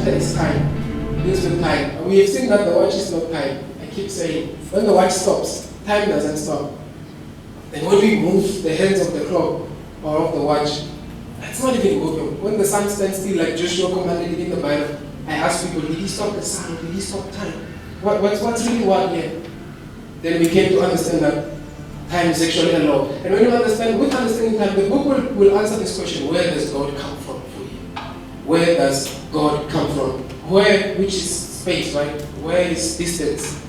matter is time. Deals with time. We have seen that the watch is not time. I keep saying, when the watch stops, time doesn't stop. And when we move the hands of the clock or of the watch, it's not even moving. When the sun stands still, like Joshua commanded it in the Bible, I ask people, did he stop the sun? Did he stop time? What's really what here? Then we came to understand that time is actually a law. And when you understand, with understanding time, the book will answer this question: where does God come from for you? Where does God come from? Where, which is space, right? Where is distance?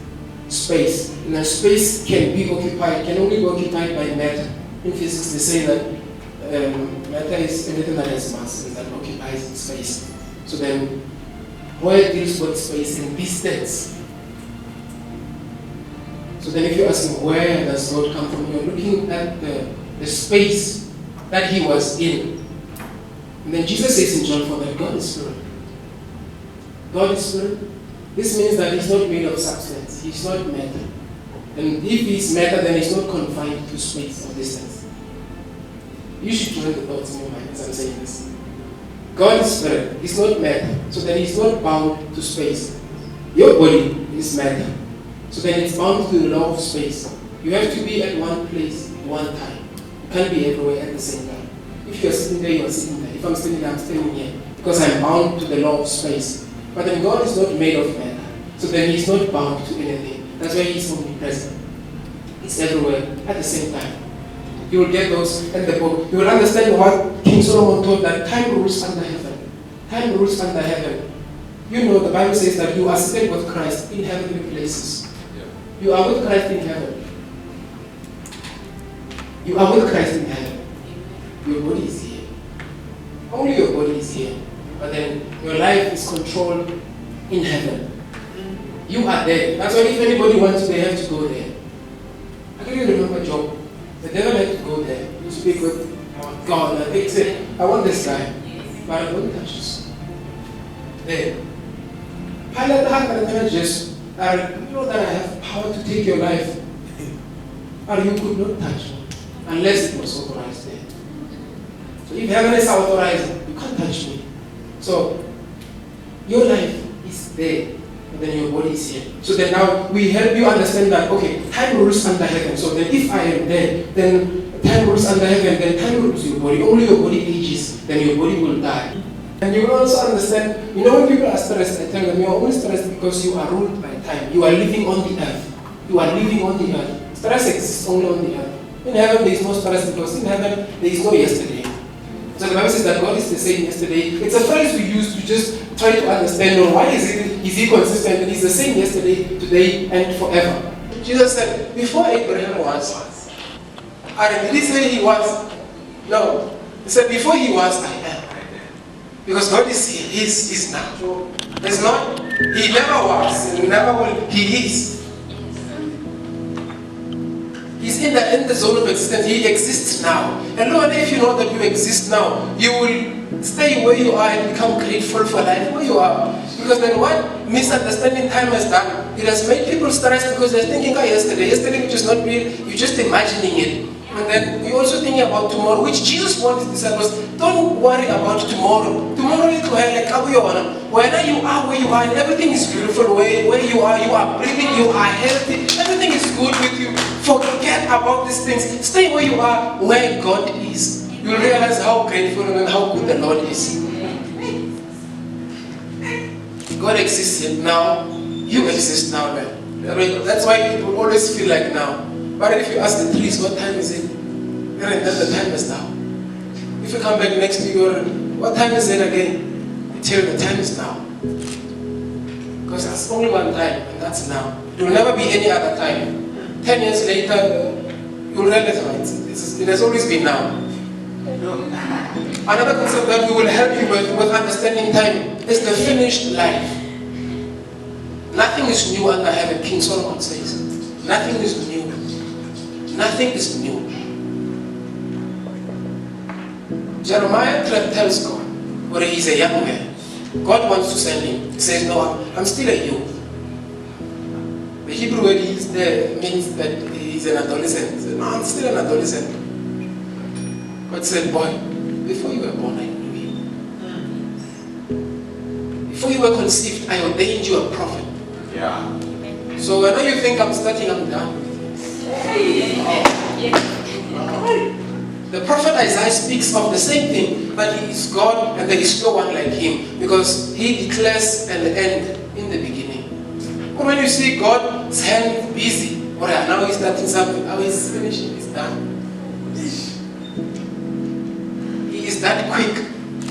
Space. Now space can only be occupied by matter. In physics they say that matter is anything that has mass and that occupies space. So then, where deals with space and distance? So then if you ask him, where does God come from? You're looking at the space that he was in. And then Jesus says in John 4 that God is spirit. God is spirit. This means that he's not made of substance. He's not matter. And if he's matter, then he's not confined to space or distance. You should join the thoughts in your mind as I'm saying this. God is spirit. He's not matter. So then he's not bound to space. Your body is matter. So then it's bound to the law of space. You have to be at one place at one time. You can't be everywhere at the same time. If you're sitting there, you're sitting there. If I'm standing there, I'm standing here. Because I'm bound to the law of space. But then God is not made of matter. So then he's not bound to anything. That's why he's omnipresent. He's everywhere at the same time. You will get those in the book. You will understand what King Solomon taught, that time rules under heaven. Time rules under heaven. You know, the Bible says that you are seated with Christ in heavenly places. You are with Christ in heaven. You are with Christ in heaven. Your body is here. Only your body is here. But then your life is controlled in heaven. You are there. That's why if anybody wants, they have to go there. I can even remember Job. The devil had to go there. You speak with God. And they say, I want this guy. But I don't touch this. There. Pilate had the judges. You know that I have power to take your life. But you could not touch me unless it was authorized there. So if heaven is authorized, you can't touch me. So your life is there, but then your body is here. So then now we help you understand that, okay, time rules under heaven. So then if I am there, then time rules under heaven, then time rules your body. Only your body ages, then your body will die. And you will also understand, you know, when people are stressed, I tell them, you are only stressed because you are ruled by time. You are living on the earth. You are living on the earth. Stress exists only on the earth. In heaven, there is no stress because in heaven, there is no yesterday. So the Bible says that God is the same yesterday. It's a phrase we use to just try to understand, why is he consistent? And he's the same yesterday, today, and forever. Jesus said, before Abraham was, did he say he was? No. He said, before he was, I am. Because God is here, He's now. There's not, He never was, and never will, He is. He's in the zone of existence, He exists now. And Lord, if you know that you exist now, you will stay where you are and become grateful for life where you are. Because then what misunderstanding time has done, it has made people stressed because they're thinking, yesterday which is not real, you're just imagining it. And then you're also thinking about tomorrow, which Jesus warned his disciples, don't worry about tomorrow. Tomorrow is wherever you are where you are, and everything is beautiful where you are breathing, you are healthy, everything is good with you. Forget about these things. Stay where you are, where God is. You'll realize how grateful and how good the Lord is. God exists here now. You exist now, man. That's why people always feel like now. But if you ask the trees, what time is it? Then the time is now. If you come back next year, what time is it again? You tell the time is now. Because there's only one time, and that's now. There will never be any other time. 10 years later, you'll realize it has always been now. Another concept that we will help you with understanding time is the finished life. Nothing is new under heaven, King Solomon says. Nothing is new. Nothing is new. Jeremiah tells God, where he's a young man, God wants to send him. He says, no, I'm still a youth. The Hebrew word he used there means that he's an adolescent. He said, no, I'm still an adolescent. God said, boy, before you were born, I knew you. Before before you were conceived, I ordained you a prophet. Yeah. So whenever you think I'm starting, I'm done. The prophet Isaiah speaks of the same thing, but he is God and there is no one like him, because he declares an end in the beginning. But when you see God's hand busy, or now he's starting something, now he's finishing, he's done. He is that quick.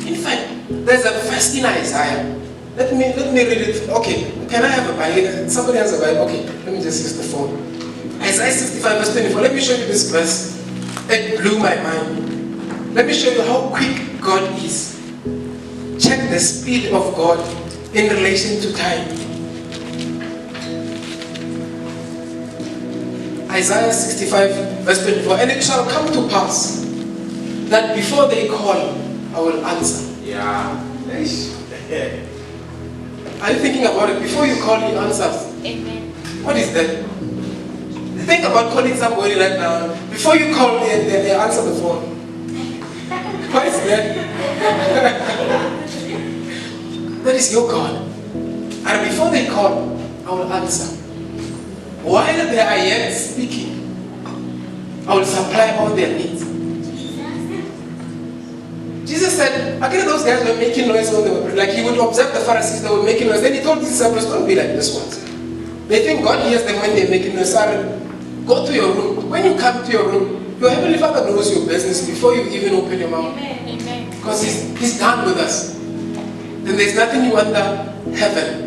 In fact, there's a verse in Isaiah. Let me read it. Okay, can I have a Bible? Somebody has a Bible. Okay, let me just use the phone. Isaiah 65 verse 24. Let me show you this verse. It blew my mind. Let me show you how quick God is. Check the speed of God in relation to time. Isaiah 65 verse 24. And it shall come to pass that before they call, I will answer. Yeah. Are you thinking about it? Before you call, he answers. Amen. What is that? Think about calling somebody right now. Before you call, they answer the phone. What is that? That is your God. And before they call, I will answer. While they are yet speaking, I will supply all their needs. Jesus said, again, those guys were making noise when they were, like he would observe the Pharisees, they were making noise. Then he told his disciples, don't be like this ones. They think God hears them when they're making noise. Go to your room. When you come to your room, your Heavenly Father knows your business before you even open your mouth. Amen. Because he's done with us. Then there's nothing you under heaven.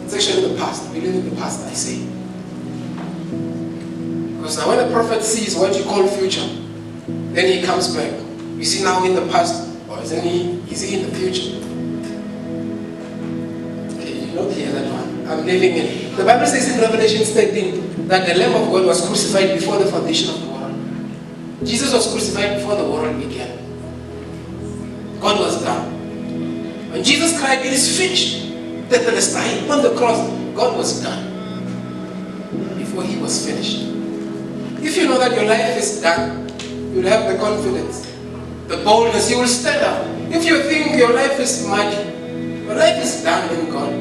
It's actually the past. We live in the past, I say. Because now when a prophet sees what you call future, then he comes back. You see now in the past, or is he in the future? Okay, you don't hear that one. I'm living in. The Bible says in Revelation 13 that the Lamb of God was crucified before the foundation of the world. Jesus was crucified before the world began. God was done. When Jesus cried, it is finished. That the Messiah on the cross, God was done before he was finished. If you know that your life is done, you'll have the confidence, the boldness, you will stand up. If you think your life is muddy, your life is done in God.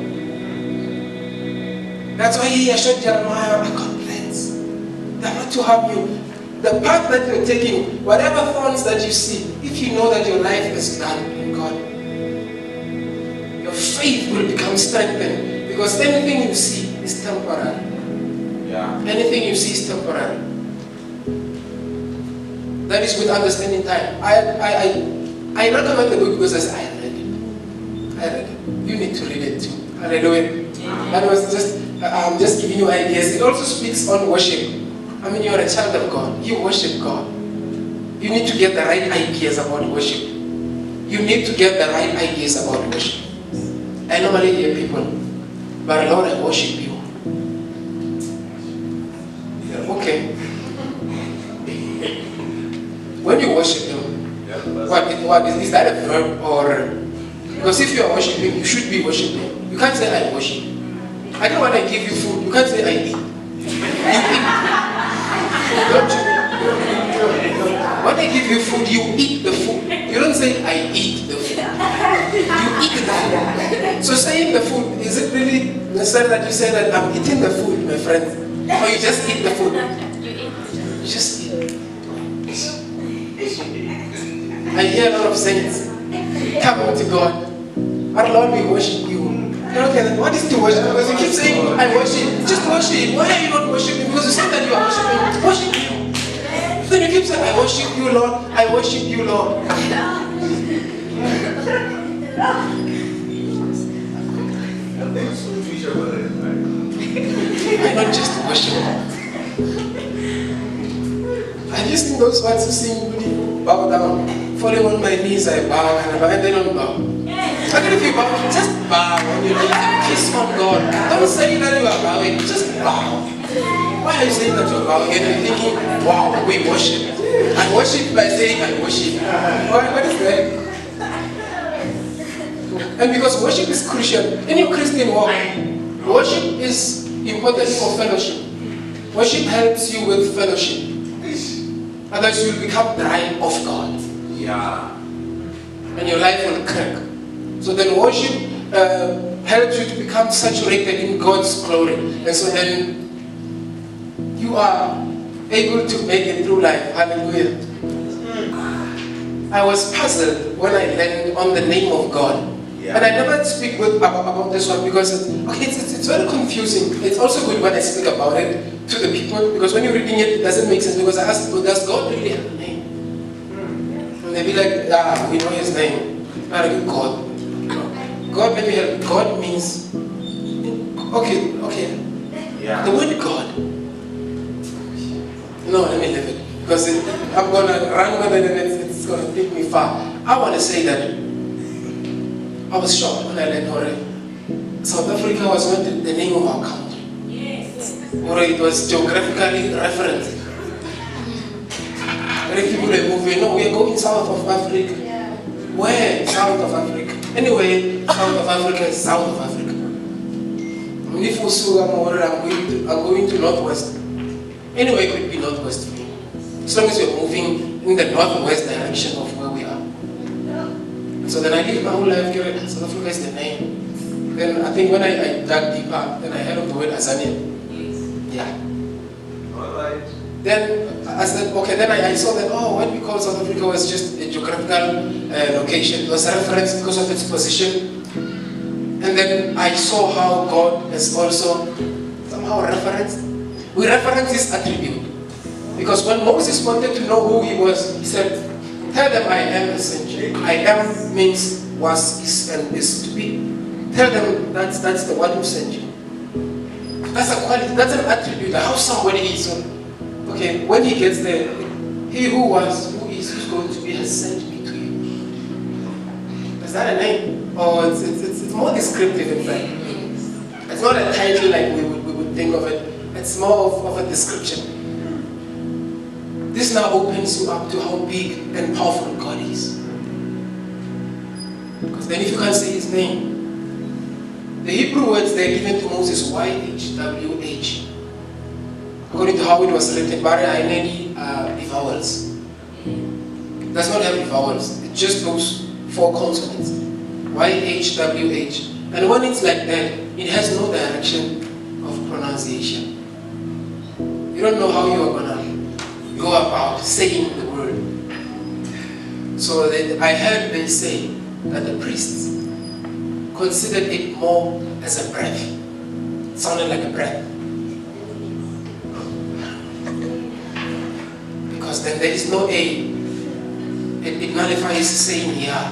That's why he assured Jeremiah, I got plans. They're not to harm you. The path that you're taking, whatever thorns that you see, if you know that your life is done in God, your faith will become strengthened, because anything you see is temporary. Yeah. Anything you see is temporary. That is with understanding time. I recommend the book because I read it. You need to read it too. Hallelujah. That was I'm just giving you ideas. It also speaks on worship. I mean, you're a child of God. You worship God. You need to get the right ideas about worship. You need to get the right ideas about worship. I normally hear people, but Lord, I worship you. Yeah, okay. When you worship Him, what is that a verb or? Because if you are worshiping, you should be worshiping. You can't say I worship. I don't want to give you food. You can't say I eat. You eat. Don't you? When I give you food, you eat the food. You don't say I eat the food. You eat the food. So saying the food, is it really necessary that you say that I'm eating the food, my friend? Or you just eat the food? You just eat. I hear a lot of saints come to God. Our Lord, we worship you. Okay, what is to worship? Because you keep saying, I worship. Just worship. Why are you not worshiping? Because you say that you are worshiping. Worship you. Then you keep saying, I worship you, Lord. I worship you, Lord. I not just worship. I just think those ones who sing, bow down. Falling on my knees, I bow, and they don't bow. Even if you bow, just bow on your knees and kiss on God. Don't say that you are bowing, just bow. Why are you saying that you're bowing and you're thinking, wow, we worship? I worship by saying I worship. What is that? And because worship is crucial in your Christian walk, worship is important for fellowship. Worship helps you with fellowship. Otherwise you will become dry of God. Yeah. and your life will crack. So then worship helps you to become saturated in God's glory. And so then you are able to make it through life. Hallelujah. I was puzzled when I learned on the name of God. And I never speak about this one because it's very confusing. It's also good when I speak about it to the people, because when you're reading it doesn't make sense, because I ask people, does God really have a name? And they be like, we know his name. Not a good God. God, let me help. God means, okay. Yeah. The word God. No, let me leave it. Because I'm going to run with it and it's going to take me far. I want to say that I was shocked when I learned Hore. South Africa was not the name of our country. Yes. Or it was geographically referenced. Many people are moving, no, we are going south of Africa. Yeah. Where? South of Africa. Anyway, south of Africa is south of Africa. If I'm going to northwest. Anyway, it could be northwest for me. As long as you're moving in the northwest direction of where we are. So then I lived my whole life here. South Africa is the name. Then I think when I dug deeper, then I heard of the word Azania. Yeah. Alright. Then I said, okay, then I saw that, what we call South Africa was just a geographical location. It was a reference because of its position. And then I saw how God is also somehow referenced. We reference his attribute. Because when Moses wanted to know who he was, he said, tell them I am essential. I am means was, is, and is to be. Tell them that's the one who sent you. That's a quality, that's an attribute, how somebody is. Okay, when he gets there, he who was, who is, who's going to be has sent me to you. Is that a name? Or it's more descriptive in fact. It's not a title like we would think of it. It's more of a description. This now opens you up to how big and powerful God is. Because then if you can't say his name, the Hebrew words they're given to Moses, YHWH. According to how it was written, Bari Ainedi the vowels. It does not have the vowels. It's just those four consonants. YHWH. And when it's like that, it has no direction of pronunciation. You don't know how you are going to go about saying the word. So that I heard them say that the priests considered it more as a breath. It sounded like a breath. Because then there is no A. It nullifies saying yeah.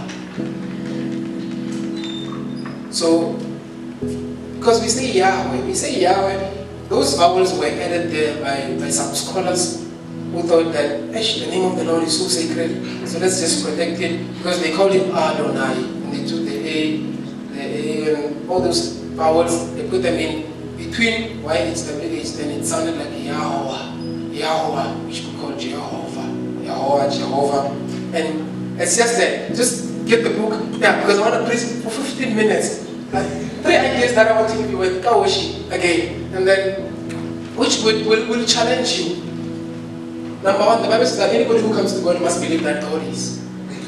So, because we say Yahweh, those vowels were added there by some scholars who thought that the name of the Lord is so sacred, so let's just protect it, because they call it Adonai, and they took the A, and all those vowels, they put them in between YHWH, then it sounded like Yahweh, which we call Jehovah, and it's just that, just get the book, because I want to preach for 15 minutes, 3 ideas that I want to give you with Kawoshi again, and then, which will challenge you. Number one, the Bible says that anybody who comes to God must believe that God is.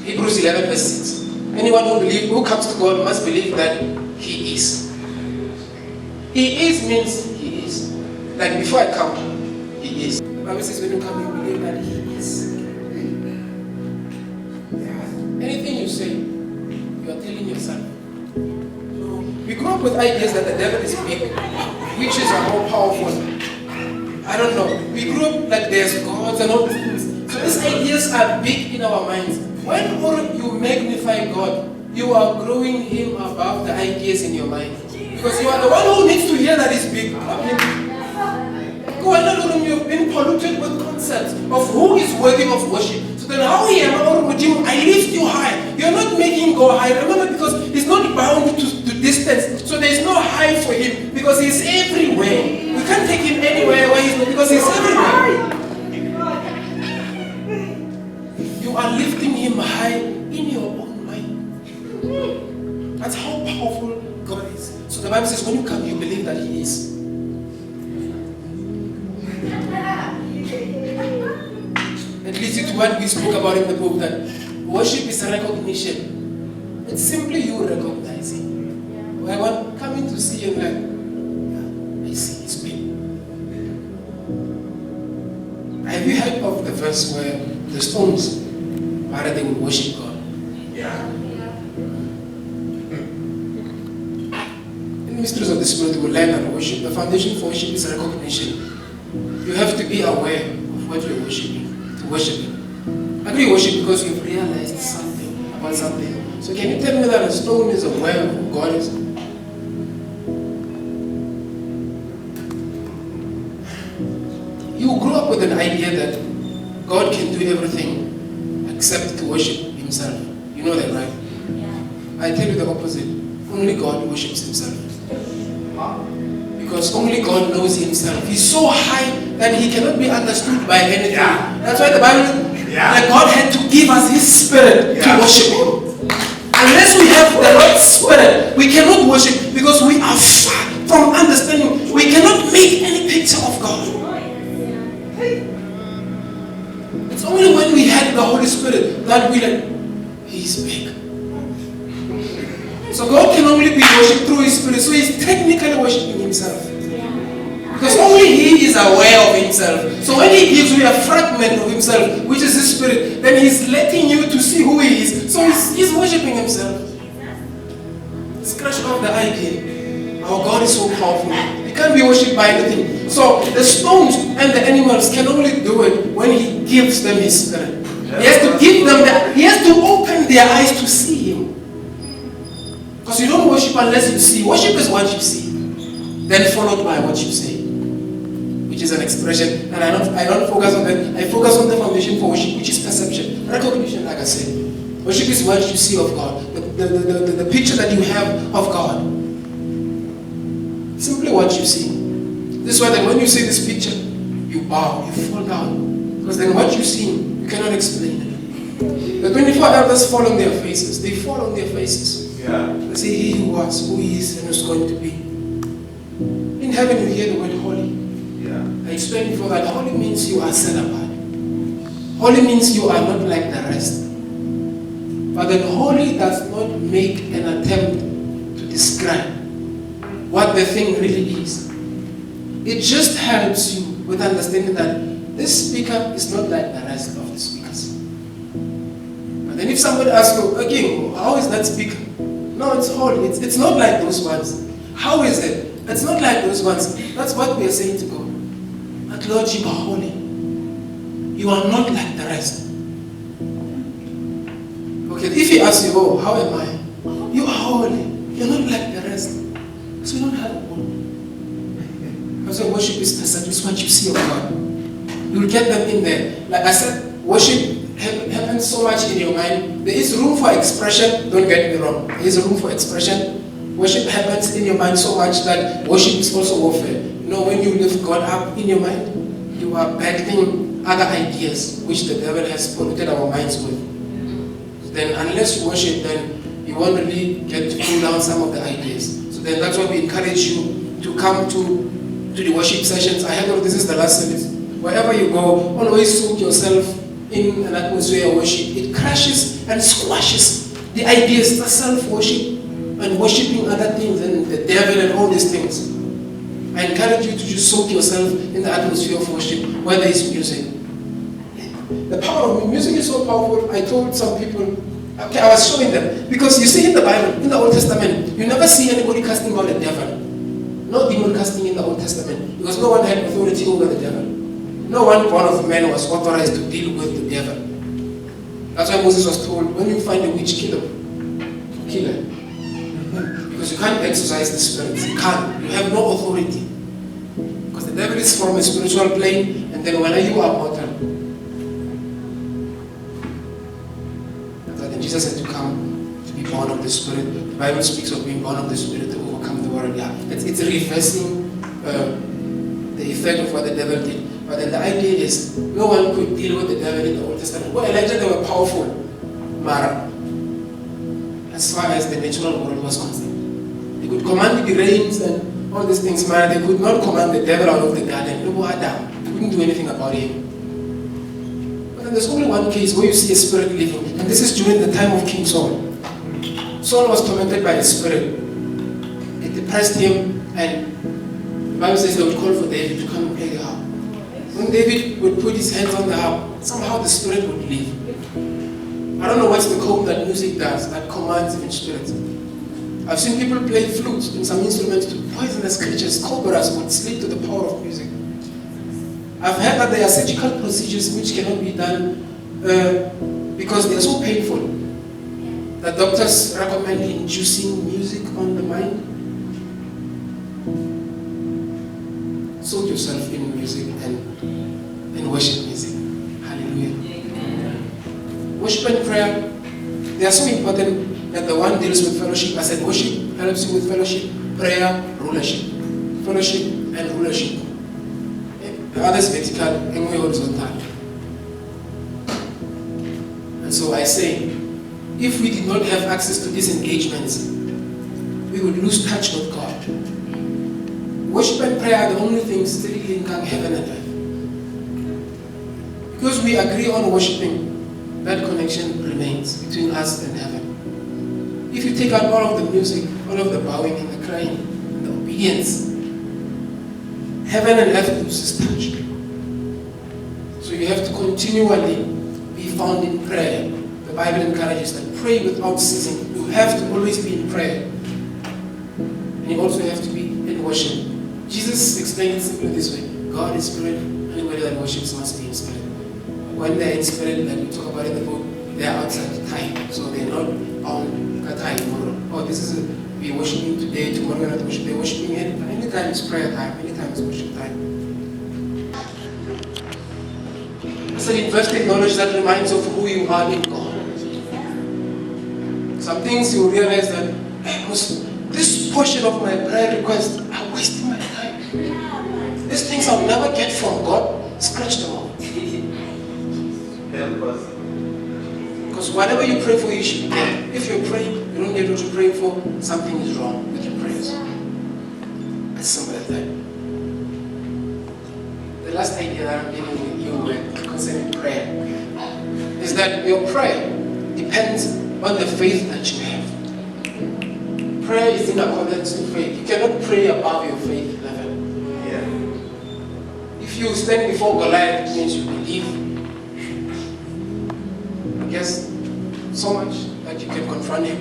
Hebrews 11 verse 6. Anyone who comes to God must believe that he is. He is means he is. Like before I come, he is. The Bible says when you come, you believe that he is. Anything you say, you are telling yourself. We grew up with ideas that the devil is big, witches are more powerful. I don't know. We grew up like there's gods and all these things. So these ideas are big in our minds. When you magnify God, you are growing him above the ideas in your mind. Because you are the one who needs to hear that he's big. You've been polluted with concepts of who is worthy of worship. So then how I lift you high. You're not making God high. Remember, because he's not bound to distance. So there's no high for him because he's everywhere. We can't take him anywhere where he's not, because he's everywhere. You are lifting him high in your own mind. That's how powerful God is. So the Bible says when you come, you believe that he is. It leads you to what we spoke about in the book, that worship is a recognition It's simply you recognizing. I want coming to see and like, I see it's big. Have you heard of the verse where the stones, rather they would worship God? Yeah. In the mysteries of the Spirit, we will learn that worship. The foundation for worship is recognition. You have to be aware of what you're worshiping, to worship it. Actually, you worship because you've realized something about something. So can you tell me that a stone is aware of who God is? You grew up with an idea that God can do everything except to worship Himself. You know that, right? Yeah. I tell you the opposite. Only God worships Himself. Because only God knows Himself. He's so high that He cannot be understood by anything. Yeah. That's why the Bible, Yeah. that God had to give us His Spirit to Yeah. worship Him. Unless we have the Lord's Spirit, we cannot worship because we are far from understanding. We cannot make any picture of God. It's only when we had the Holy Spirit that we like, He's big. So God can only be worshipped through His Spirit. So He's technically worshipping Himself. Because only He is aware of Himself. So when He gives you a fragment of Himself, which is His Spirit, then He's letting you to see who He is. So He's worshipping Himself. Scratch off the idea. Our God is so powerful. He can't be worshipped by anything. So the stones and the animals can only do it when He gives them His Spirit. He has to give them that. He has to open their eyes to see Him. Because you don't worship unless you see. Worship is what you see, then followed by what you say, which is an expression. And I don't focus on that. I focus on the foundation for worship, which is perception, recognition. Like I said, worship is what you see of God, the picture that you have of God. Simply what you see. This is why then when you see this picture, you bow, you fall down, because then what you see, you cannot explain it. The 24 elders fall on their faces. They fall on their faces. Yeah. They say, He who was, who is, and who's going to be. In heaven, you hear the word holy. Yeah. I explained before that holy means you are set apart. Holy means you are not like the rest. But then holy does not make an attempt to describe what the thing really is. It just helps you with understanding that this speaker is not like the rest of the speakers. But then if somebody asks you, again, how is that speaker? No, it's holy. It's not like those ones. How is it? It's not like those ones. That's what we are saying to God. But Lord, you are holy. You are not like the rest. Okay, if He asks you, oh, how am I? You are holy. You're not like the rest. So you don't have a word. Because worship is perception. It's what you see of God. You'll get them in there. Like I said, worship happens so much in your mind. There is room for expression. Don't get me wrong. There is room for expression. Worship happens in your mind so much that worship is also warfare. You know, when you lift God up in your mind, you are battling other ideas which the devil has polluted our minds with. Then unless you worship, then you won't really get to pull down some of the ideas. So then that's why we encourage you to come to the worship sessions. I heard this is the last service. Wherever you go, always soak yourself in an atmosphere of worship. It crashes and squashes the ideas, the self-worship and worshipping other things and the devil and all these things. I encourage you to just soak yourself in the atmosphere of worship where there is music. The power of music is so powerful. I told some people, okay, I was showing them, because you see in the Bible, in the Old Testament, you never see anybody casting out the devil. No demon casting in the Old Testament, because no one had authority over the devil. No one born of man was authorized to deal with the devil. That's why Moses was told, when you find a witch, kill her. Kill her. Because you can't exercise the spirits. You can't. You have no authority. Because the devil is from a spiritual plane, and then when you are mortal. Then Jesus had to come to be born of the Spirit. The Bible speaks of being born of the Spirit to overcome the world. Yeah, it's reversing the effect of what the devil did. But then the idea is, no one could deal with the devil in the Old Testament. Well, Elijah, they were powerful. Mara. As far as the natural world was concerned. They could command the rains and all these things, Mara. They could not command the devil out of the garden. Look at Adam. They couldn't do anything about him. But then there's only one case where you see a spirit living, and this is during the time of King Saul. Saul was tormented by a spirit. It depressed him, and the Bible says they would call for David to come and play the harp. When David would put his hands on the harp, somehow the spirit would leave. I don't know what's the code that music does that commands even spirits. I've seen people play flutes and some instruments to poisonous creatures. Cobras would sleep to the power of music. I've heard that there are surgical procedures which cannot be done because they are so painful that doctors recommend inducing music on the mind. Soak yourself in music and worship music. Hallelujah. Amen. Worship and prayer, they are so important that the one deals with fellowship. I said worship helps you with fellowship, prayer, rulership. Fellowship and rulership. The other is vertical and we horizontal. And so I say, if we did not have access to these engagements, we would lose touch with God. Worship and prayer are the only things still linking heaven and earth. Because we agree on worshiping, that connection remains between us and heaven. If you take out all of the music, all of the bowing and the crying and the obedience, heaven and earth loses touch. So you have to continually be found in prayer. The Bible encourages that pray without ceasing. You have to always be in prayer. And you also have to be in worship. Jesus explained it simply this way. God is spirit, anybody that worships must be in spirit. When they're in spirit, like we talk about in the book, they're outside time. So they're not on time. Oh, this is we're worshiping today, tomorrow we're not worshiping. They're worshiping anytime it's prayer time, anytime it's worship time. It's an invested knowledge that reminds of who you are in God. Some things you realize that this portion of my prayer request, I'm wasting my time. These things I'll never get from God, scratch them out. Help us. Because whatever you pray for, you should get. If you're praying, you don't get what you're praying for, something is wrong with your prayers. As simple as that. The last idea that I'm dealing with you with concerning prayer is that your prayer depends on the faith that you have. Prayer is in accordance to faith. You cannot pray above your faith level. Yeah. If you stand before Goliath, it means you believe. I guess so much that you can confront him.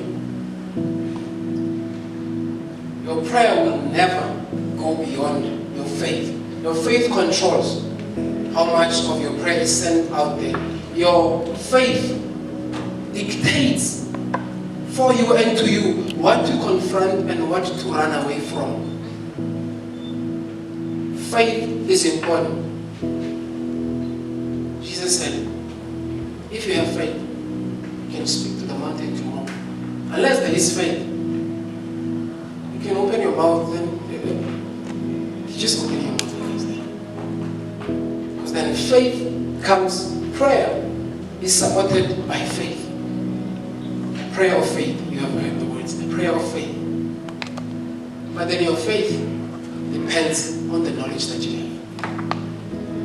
Your prayer will never go beyond your faith. Your faith controls how much of your prayer is sent out there. Your faith dictates for you and to you what to confront and what to run away from. Faith is important. Jesus said, if you have faith, you can speak to the mountain to move. Unless there is faith, you can open your mouth and you just open your mouth and it's there. Because then faith comes, prayer is supported by faith. Prayer of faith, you have heard the words, the prayer of faith. But then your faith depends on the knowledge that you have.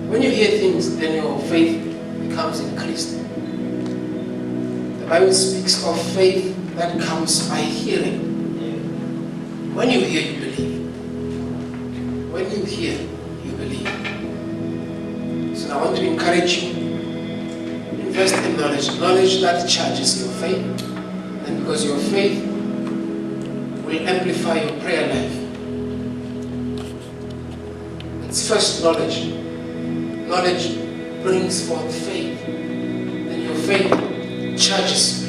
When you hear things, then your faith becomes increased. The Bible speaks of faith that comes by hearing. When you hear, you believe. When you hear, you believe. So I want to encourage you, invest in knowledge that charges your faith. And because your faith will amplify your prayer life. It's first knowledge. Knowledge brings forth faith. And your faith charges